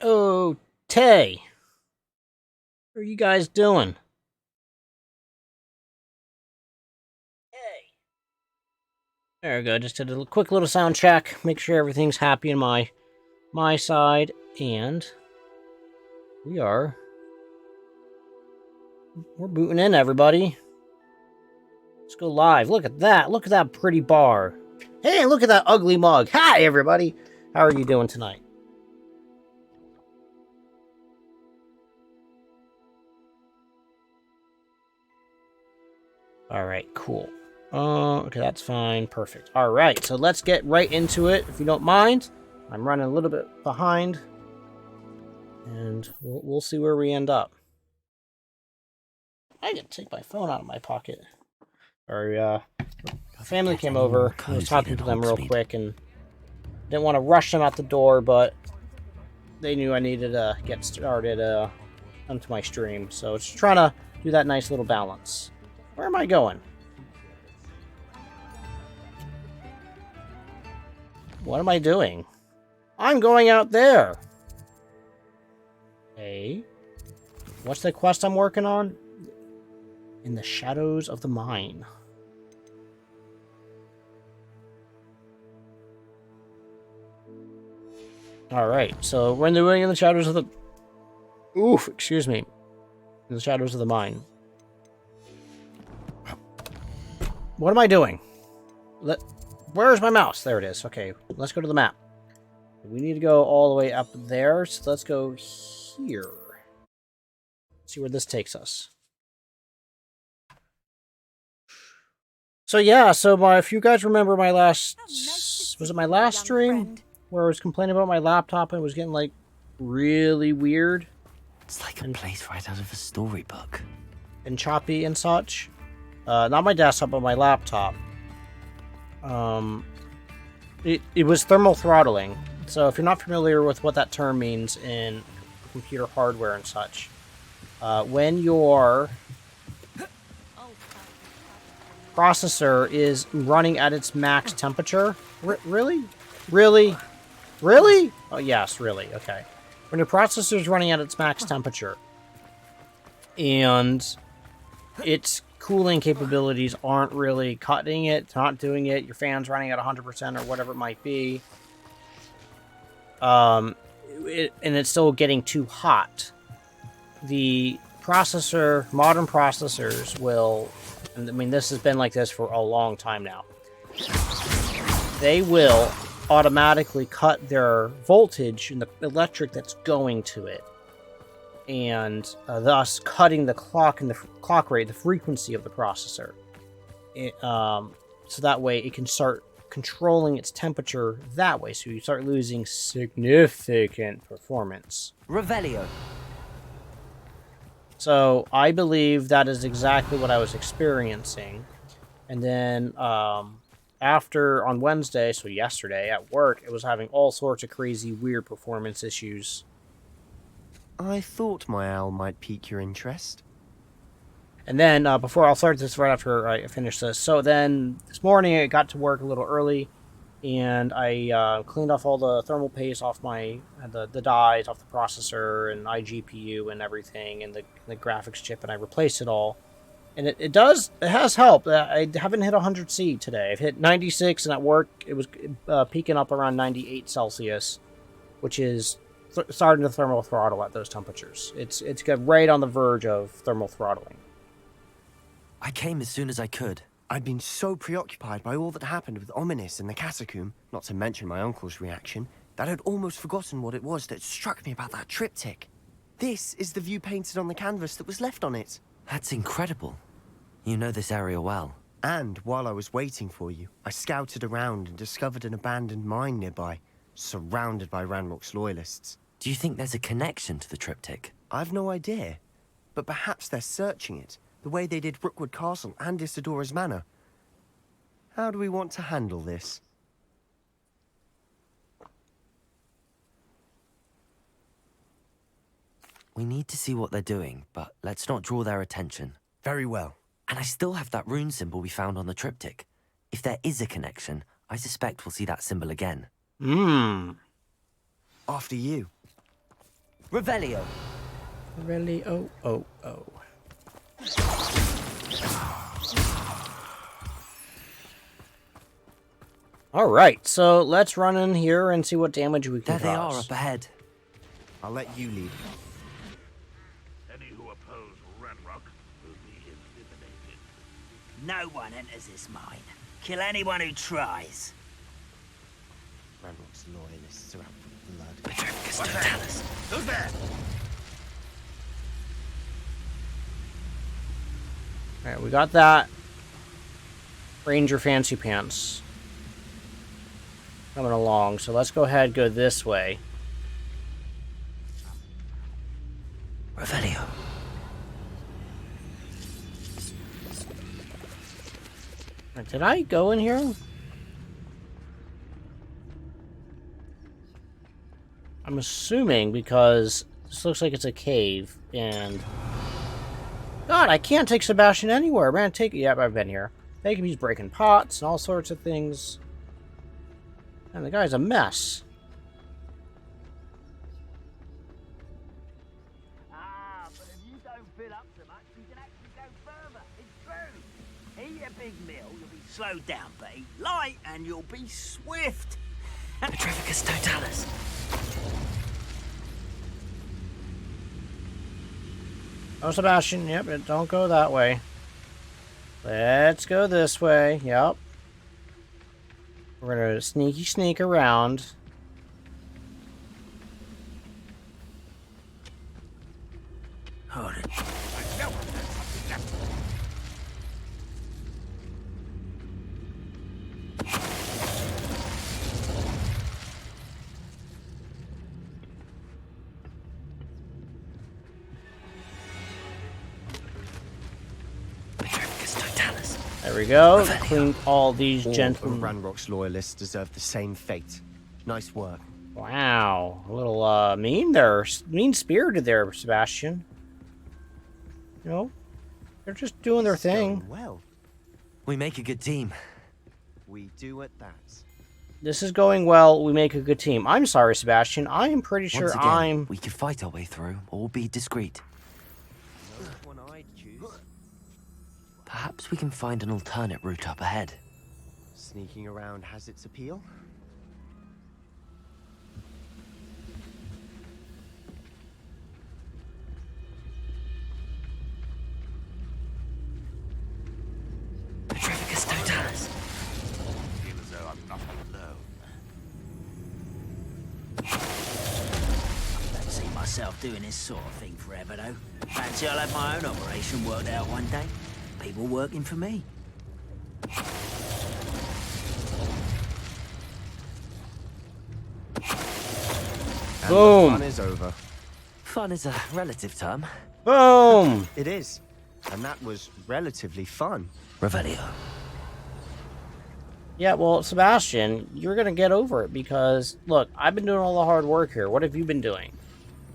Oh, Tay, what are you guys doing? Hey. There we go. Just did a quick little sound check. Make sure everything's happy in my side, and we're booting in, everybody. Let's go live. Look at that. Look at that pretty bar. Hey, look at that ugly mug. Hi, everybody. How are you doing tonight? All right, cool. Okay, that's fine. Perfect. All right, so let's get right into it, if you don't mind. I'm running a little bit behind, and we'll see where we end up. I didn't take my phone out of my pocket. Our family came over. I was talking to them real quick, and didn't want to rush them out the door, but they knew I needed to get started onto my stream. So just trying to do that nice little balance. Where am I going? What am I doing? I'm going out there. Hey, what's the quest I'm working on? In the shadows of the mine. Alright, so we're doing in the shadows of the... Oof, excuse me. In the shadows of the mine. What am I doing? Where's my mouse? There it is. Okay, let's go to the map. We need to go all the way up there, so let's go here. See where this takes us. So yeah, if you guys remember my last... Was it my last stream? Where I was complaining about my laptop and it was getting, like, really weird. It's like a place right out of a storybook. And choppy and such. Not my desktop, but my laptop. It was thermal throttling. So if you're not familiar with what that term means in computer hardware and such, when your processor is running at its max temperature... Really? Really? Really? Oh, yes, really. Okay. When your processor is running at its max temperature and its cooling capabilities aren't really cutting it, not doing it, your fan's running at 100% or whatever it might be, and it's still getting too hot, the processor, modern processors will, and I mean, this has been like this for a long time now, they will automatically cut their voltage and the electric that's going to it, and thus cutting the clock and the clock rate, the frequency of the processor, so that way it can start controlling its temperature that way, so you start losing significant performance. Revelio. So I believe that is exactly what I was experiencing, and then after, on Wednesday, so yesterday, at work, it was having all sorts of crazy, weird performance issues. I thought my owl might pique your interest. And then, before I'll start this right after I finish this. So then, this morning, I got to work a little early, and I cleaned off all the thermal paste off the dies, off the processor, and iGPU, and everything, and the graphics chip, and I replaced it all. And it has helped. I haven't hit 100C today. I've hit 96, and at work, it was peaking up around 98 Celsius, which is starting to thermal throttle at those temperatures. It's right on the verge of thermal throttling. I came as soon as I could. I'd been so preoccupied by all that happened with Ominis and the catacomb, not to mention my uncle's reaction, that I'd almost forgotten what it was that struck me about that triptych. This is the view painted on the canvas that was left on it. That's incredible. You know this area well. And while I was waiting for you, I scouted around and discovered an abandoned mine nearby, surrounded by Ranrock's loyalists. Do you think there's a connection to the triptych? I've no idea, but perhaps they're searching it, the way they did Rookwood Castle and Isidora's Manor. How do we want to handle this? We need to see what they're doing, but let's not draw their attention. Very well. And I still have that rune symbol we found on the triptych. If there is a connection, I suspect we'll see that symbol again. Hmm. After you. Revelio. Really? Oh. All right, so let's run in here and see what damage we can There they are cause. up ahead. I'll let you lead. Any who oppose Ranrock will be eliminated. No one enters this mine. Kill anyone who tries. Ranrock's loyalists are out for blood. Petrificus What's that? Totalis. Who's there? All right, we got that. Ranger Fancy Pants coming along, so let's go ahead and go this way. Revelio. Right, did I go in here? I'm assuming because this looks like it's a cave, and God, I can't take Sebastian anywhere. Man, take it. Yep, I've been here. Take him. He's breaking pots and all sorts of things. And the guy's a mess. Ah, but if you don't fill up so much, you can actually go further. It's true. Eat a big meal, you'll be slowed down, but eat light and you'll be swift. Petrificus Totalis. Oh, Sebastian. Yep, don't go that way. Let's go this way. Yep. We're gonna sneak around. Hold it. I know there's something left. Petrificus Totalis. There we go. Clean all these All of gentlemen. Ranrock's loyalists deserve the same fate. Nice work. Wow, a little mean there, mean-spirited there, Sebastian. You know, they're just doing their thing. Going well, We make a good team. we do at that. This is going well. We make a good team. I'm sorry, Sebastian. I am pretty sure Once again, I'm. we could fight our way through, or be discreet. No one I'd choose. Perhaps we can find an alternate route up ahead. Sneaking around has its appeal. Petrificus Totalis. Feel as though I'm not alone. Don't see myself doing this sort of thing forever, though. Fancy I'll have my own operation worked out one day. People working for me. And Boom. the fun is over. Fun is a relative term. Boom! It is. And that was relatively fun. Revelio. Yeah, well, Sebastian, you're gonna get over it because, look, I've been doing all the hard work here. What have you been doing?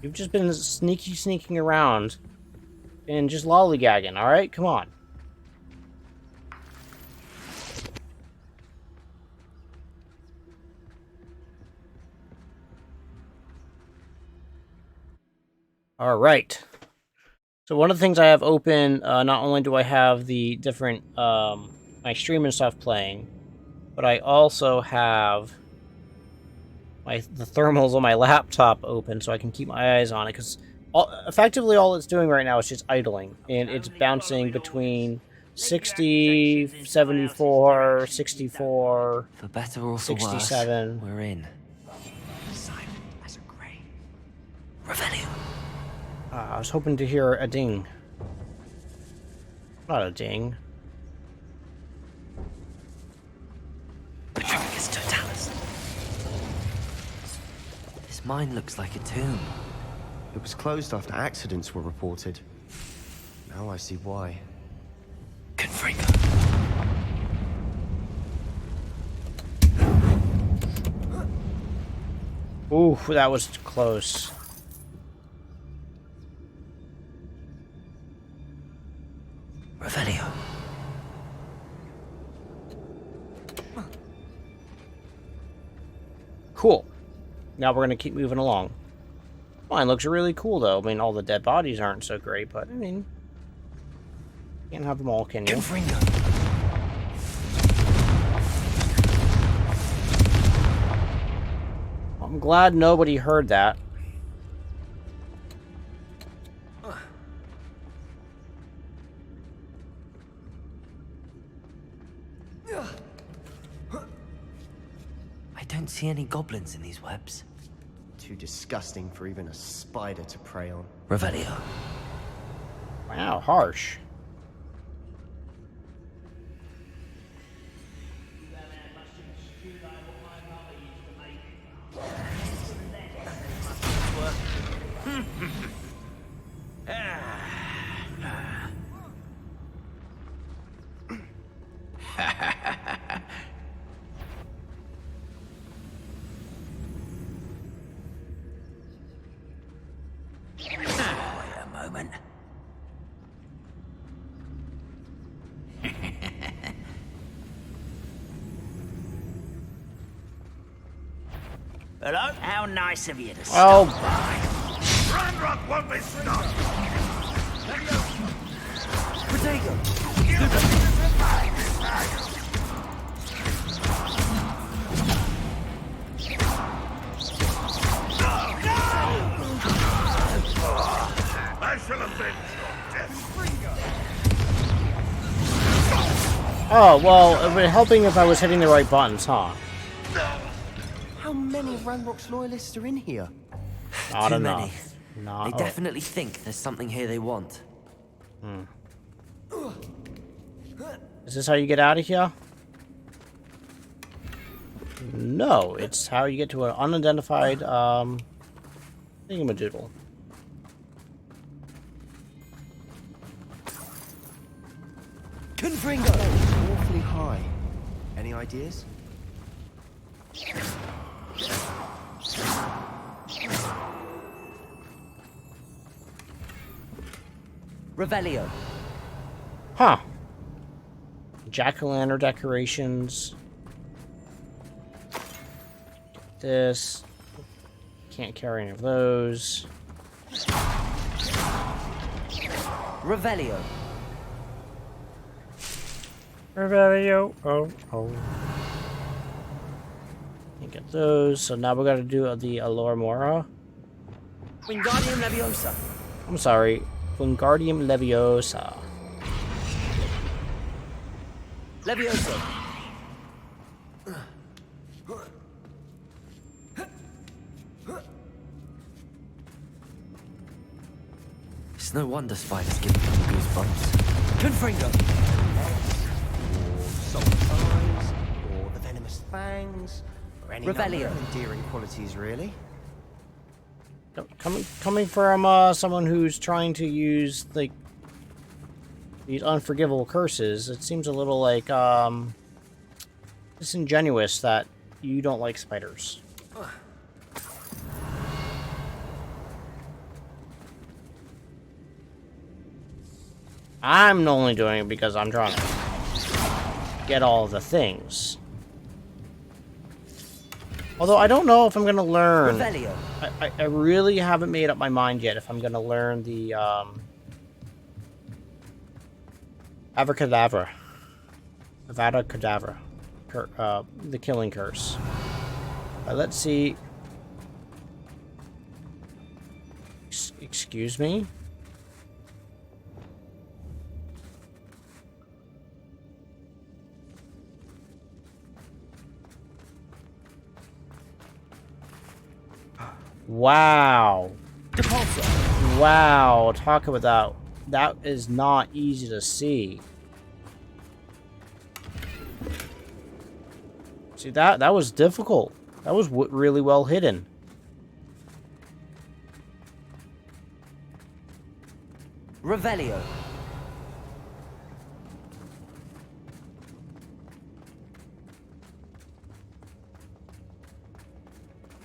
You've just been sneaking around and just lollygagging, alright? Come on. Alright. So one of the things I have open, not only do I have the different, my stream and stuff playing, but I also have the thermals on my laptop open so I can keep my eyes on it, because effectively all it's doing right now is just idling, and it's bouncing between 60, 74, 64, For better or for 67. worse, we're in. Silent as a grave. Revelio. I was hoping to hear a ding. Not a ding. Petrificus Totalis. This mine looks like a tomb. It was closed after accidents were reported. Now I see why. Confringo. Ooh, that was close. Revelio. Cool. Now we're gonna keep moving along. Mine looks really cool, though. I mean, all the dead bodies aren't so great, but, I mean... Can't have them all, can you? I'm glad nobody heard that. I don't see any goblins in these webs. Too disgusting for even a spider to prey on. Revelio. Wow, harsh. Wait a moment. Hello? How nice of you to Oh, Ranrock won't be stopped! I shall avenge your death. oh, well, it would be helping if I was hitting the right buttons, huh? How many Ranrock's loyalists are in here? Not Too enough. many. Not They definitely think there's something here they want. Is this how you get out of here? No, it's how you get to an unidentified, thingamadoodle. Confringo! It's awfully high. Any ideas? Revelio. Huh. Jack-o'-lantern decorations. This. Can't carry any of those. Revelio. Revelio. Oh. Can't get those. So now we gotta do the Alormora. Wingardium Leviosa. I'm sorry. Wingardium Leviosa. Leviosa. It's no wonder spiders give me goosebumps. Confringo. Or salt eyes? Or the venomous fangs? Or any number Revelio. of endearing qualities, really? Coming from someone who's trying to use like these unforgivable curses, it seems a little like disingenuous that you don't like spiders. I'm only doing it because I'm trying to get all the things. Although I don't know if I'm gonna learn. Revelio. I really haven't made up my mind yet if I'm gonna learn the Abracadabra. Avada Kedavra. The killing curse. Let's see. Excuse me? Wow. Wow, talk about that. That is not easy to see. See, that was difficult. That was really well hidden. Revelio.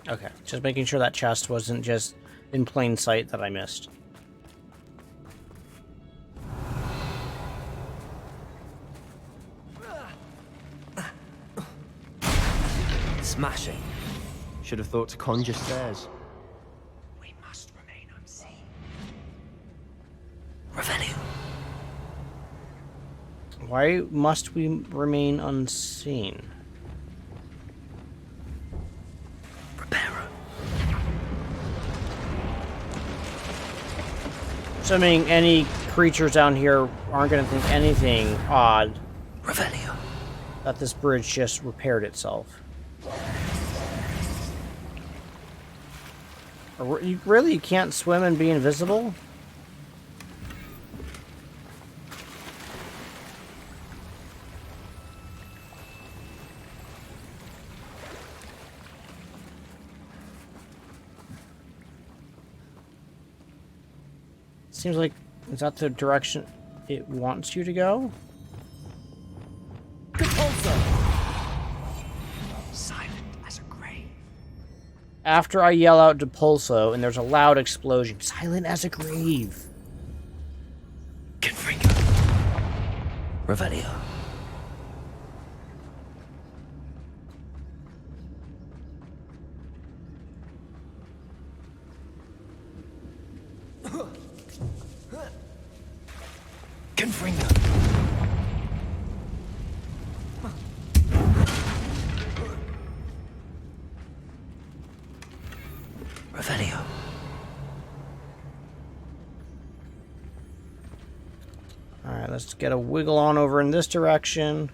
Okay, just making sure that chest wasn't just in plain sight that I missed. Smashing. Should have thought to conjure stairs. We must Why must we remain unseen? Reparo. Assuming any creatures down here aren't going to think anything odd Revelio. that this bridge just repaired itself. You really can't swim and be invisible? Seems like, is that the direction it wants you to go? Silent as a grave. After I yell out Depulso and there's a loud explosion, silent as a grave. Confringo. Revelio. Confringo. Revelio. Alright, let's get a wiggle on over in this direction.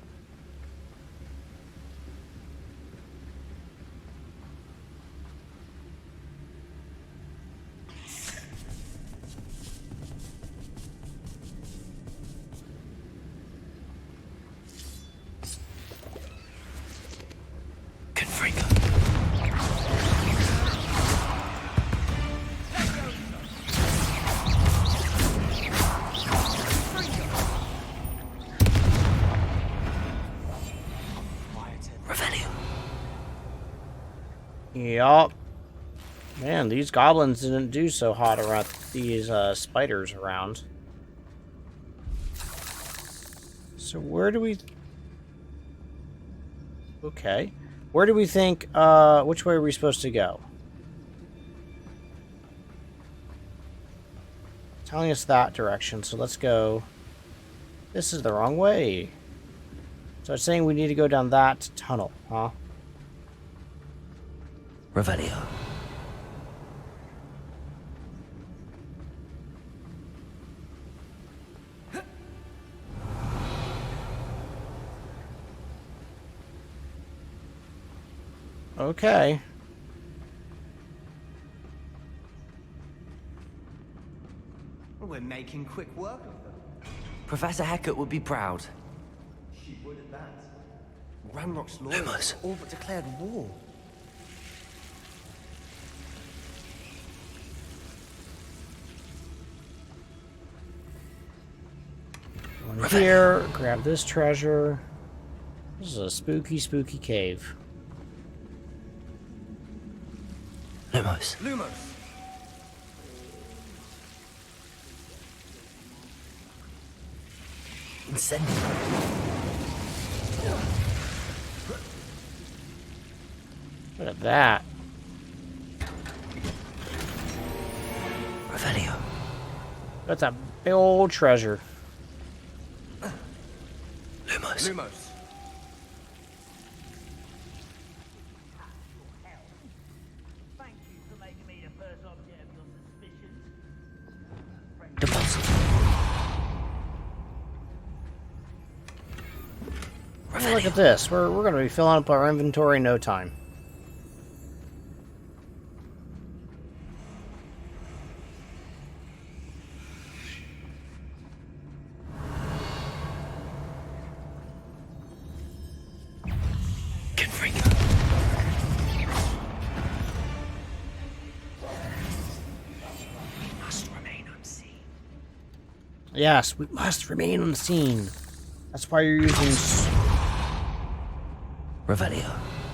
Confringo. Revelio. Yup. Man, these goblins didn't do so hot around these spiders around. So where do we... Okay. Where do we think, which way are we supposed to go? Telling us that direction, so let's go... This is the wrong way. So it's saying we need to go down that tunnel, huh? Revelio. Okay. We're making quick work of them. Professor Hecat would be proud. She would at that. Ranrock's Lumos. lawyers all but declared war. Go in here, grab this treasure. This is a spooky, spooky cave. Lumos. Lumos! Incendio. Look at that. Revelio. That's a big old treasure. Lumos. Lumos! Thank you for making me the first object of your suspicions. Deposit. Look at this. We're going to be filling up our inventory in no time. Confringo. We must remain unseen. Yes, we must remain unseen. That's why you're using Revelio.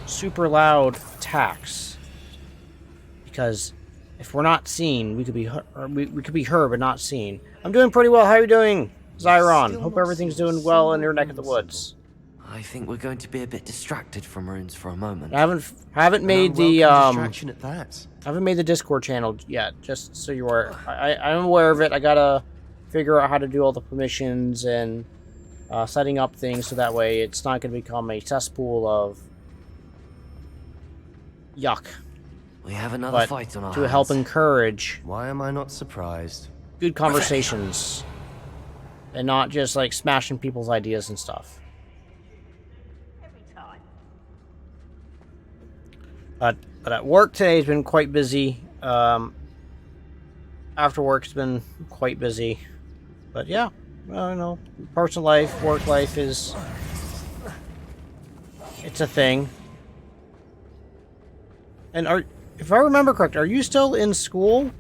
super loud attacks. Because if we're not seen, we could be we could be heard but not seen. I'm doing pretty well. How are you doing, Zyron? Still Hope not everything's seen a doing well in single your neck of the rune woods. I think we're going to be a bit distracted from runes for a moment. I haven't made the distraction at that. I haven't made the Discord channel yet. Just so you're aware, I'm aware of it. I gotta figure out how to do all the permissions and setting up things so that way it's not going to become a cesspool of yuck. We have another But fight on our to help hands. encourage Why am I not surprised? good conversations and not just like smashing people's ideas and stuff. Every time. But at work today has been quite busy. After work's been quite busy. But yeah, well, you know, personal life, work life is... it's a thing. And if I remember correct, are you still in school?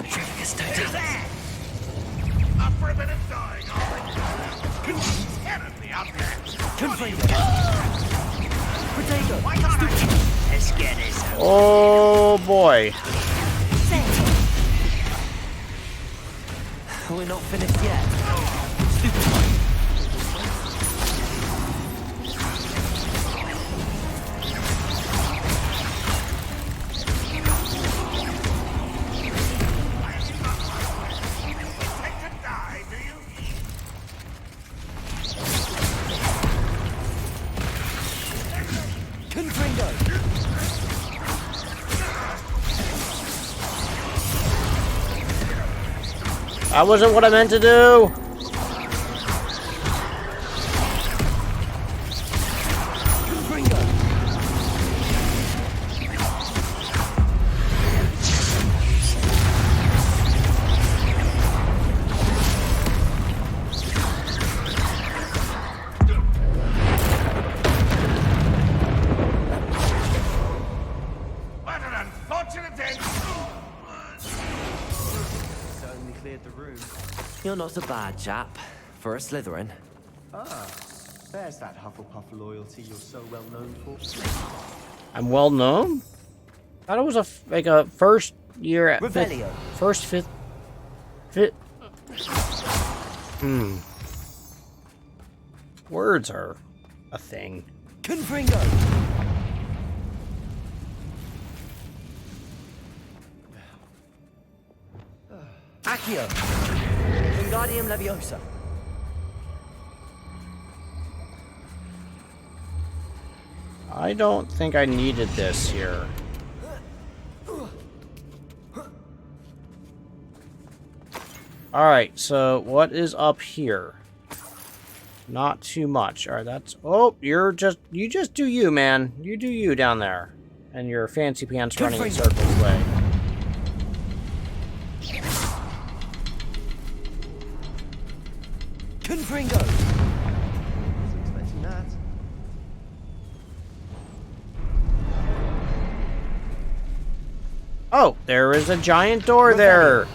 Yes, don't Who's that? Up for a bit of dying, terribly out there. Why can't I? Let's get this. Oh boy. We're not finished yet. Take to die, do you? That wasn't what I meant to do. What an unfortunate end. Certainly cleared the room. You're not a bad chap for a Slytherin. There's that Hufflepuff loyalty you're so well known for. I'm well known. Thought it was like a first year at Revelio. fifth. Words are a thing. Confringo. Accio. Wingardium Leviosa. I don't think I needed this here. Alright, so what is up here? Not too much. Alright, that's... oh, you just do you, man. You do you down there. And your fancy pants running in circles way. Confringo. Wasn't expecting that. Oh, there is a giant door there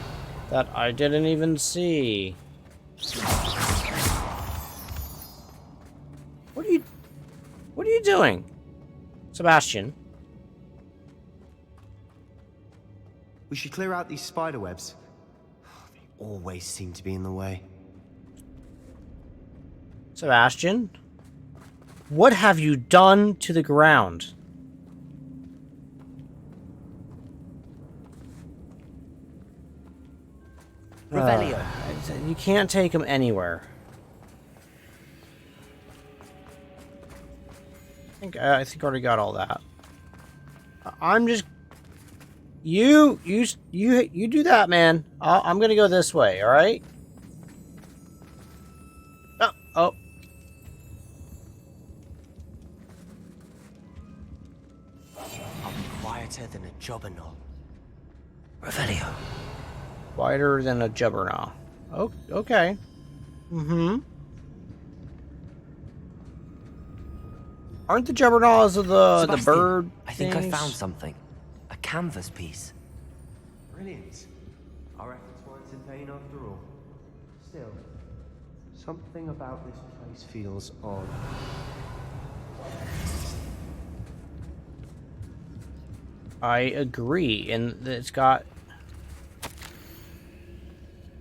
that I didn't even see. What are you doing? Sebastian? We should clear out these spider webs. They always seem to be in the way. Sebastian? What have you done to the ground? Revelio. You can't take him anywhere. I think I already got all that. I'm just... You do that, man. I'm gonna go this way, alright? Oh. I'll be quieter than a jobberknoll. Revelio. Wider than a juggernaut. Oh, okay. Mm-hmm. Aren't the juggernauts of the Sebastian, bird I think I things? found something. A canvas piece. Brilliant. Our efforts weren't in vain after all. Still, something about this place feels odd. I agree, and it's got...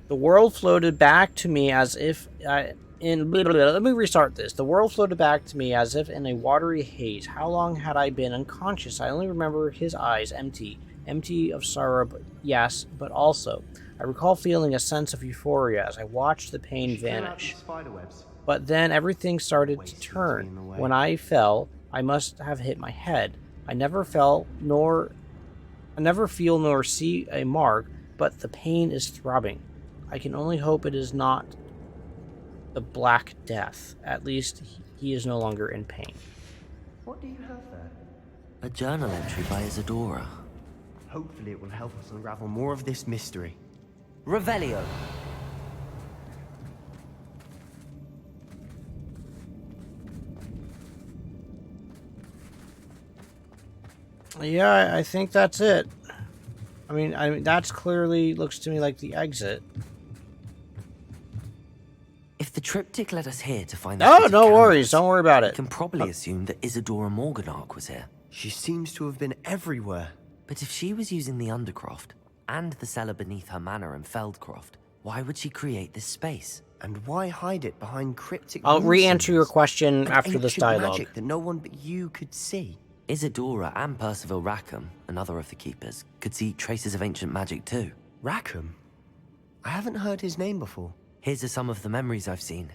The world floated back to me as if... let me restart this. The world floated back to me as if in a watery haze. How long had I been unconscious? I only remember his eyes empty, empty of sorrow, but yes, but also, I recall feeling a sense of euphoria as I watched the pain vanish. Spiderwebs. But then everything started Waste to seemed to be turn. in the way. When I fell, I must have hit my head. I never fell, I never feel nor see a mark, but the pain is throbbing. I can only hope it is not the Black Death. At least he is no longer in pain. What do you have there? A journal entry by Isadora. Hopefully it will help us unravel more of this mystery. Revelio. Yeah, I think that's it. I mean, that's clearly looks to me like the exit. If the triptych led us here to find the Oh, bit of no worries. canvas, Don't worry about we it. can probably assume that Isadora Morganark was here. She seems to have been everywhere. But if she was using the Undercroft and the cellar beneath her manor in Feldcroft, why would she create this space? And why hide it behind cryptic I'll rune re-answer your symbols? question An after this ancient dialogue. magic that no one but you could see. Isadora and Percival Rackham, another of the keepers, could see traces of ancient magic too. Rackham? I haven't heard his name before. Here's some of the memories I've seen.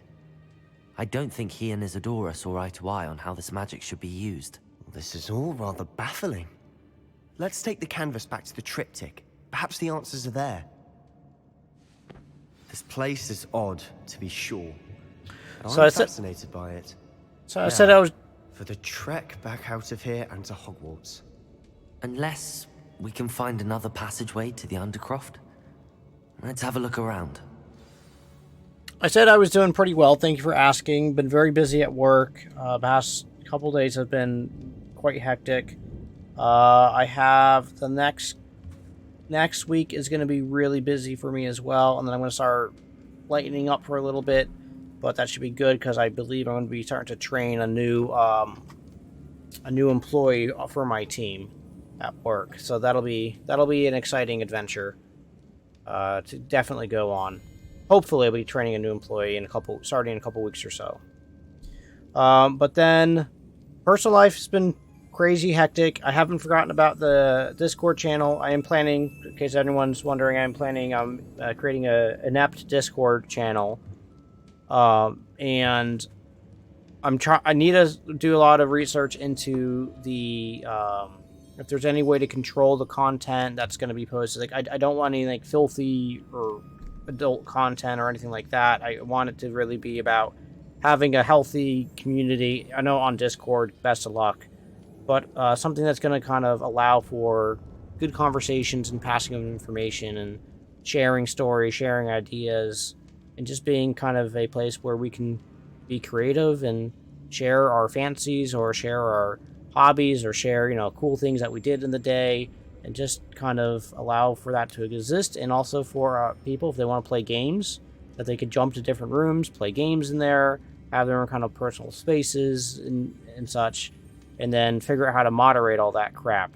I don't think he and Isadora saw eye to eye on how this magic should be used. This is all rather baffling. Let's take the canvas back to the triptych. Perhaps the answers are there. This place is odd, to be sure. So I'm fascinated by it. So I said I was... For the trek back out of here and to Hogwarts. Unless we can find another passageway to the Undercroft. Let's have a look around. I said I was doing pretty well. Thank you for asking. Been very busy at work. Past couple days have been quite hectic. I have the next week is going to be really busy for me as well, and then I'm going to start lightening up for a little bit. But that should be good because I believe I'm going to be starting to train a new employee for my team at work. So that'll be an exciting adventure to definitely go on. Hopefully, I'll be training a new employee starting in a couple weeks or so. But then, personal life has been crazy hectic. I haven't forgotten about the Discord channel. I am planning, in case anyone's wondering, I'm planning on creating an inept Discord channel. And I need to do a lot of research into the if there's any way to control the content that's going to be posted. Like I don't want any like filthy or adult content or anything like that. I want it to really be about having a healthy community. I know on Discord, best of luck, but something that's going to kind of allow for good conversations and passing of information and sharing stories, sharing ideas, and just being kind of a place where we can be creative and share our fancies or share our hobbies or share, cool things that we did in the day, and just kind of allow for that to exist. And also for people, if they want to play games, that they could jump to different rooms, play games in there, have their own kind of personal spaces and such, and then figure out how to moderate all that crap.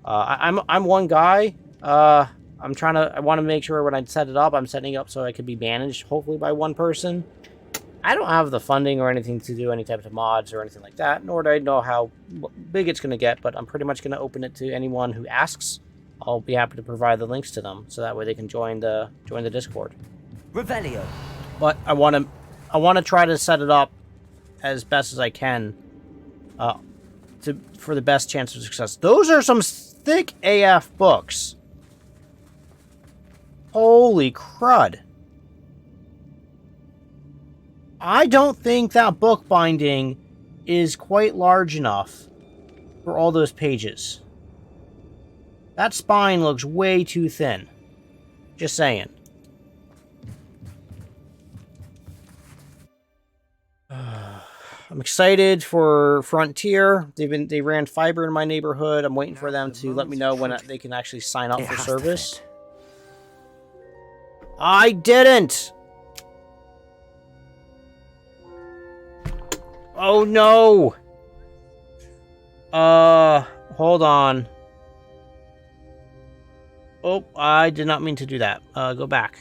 I'm one guy. I want to make sure when I set it up, I'm setting it up so I could be managed, hopefully by one person. I don't have the funding or anything to do any types of mods or anything like that, nor do I know how big it's going to get, but I'm pretty much going to open it to anyone who asks. I'll be happy to provide the links to them, so that way they can join the Discord. Revelio. But I want to try to set it up as best as I can for the best chance of success. Those are some thick AF books. Holy crud. I don't think that book binding is quite large enough for all those pages. That spine looks way too thin. Just saying. I'm excited for Frontier. They ran fiber in my neighborhood. I'm waiting for them to let me know when they can actually sign up for service. I didn't! Oh no! Hold on. Oh, I did not mean to do that. Go back.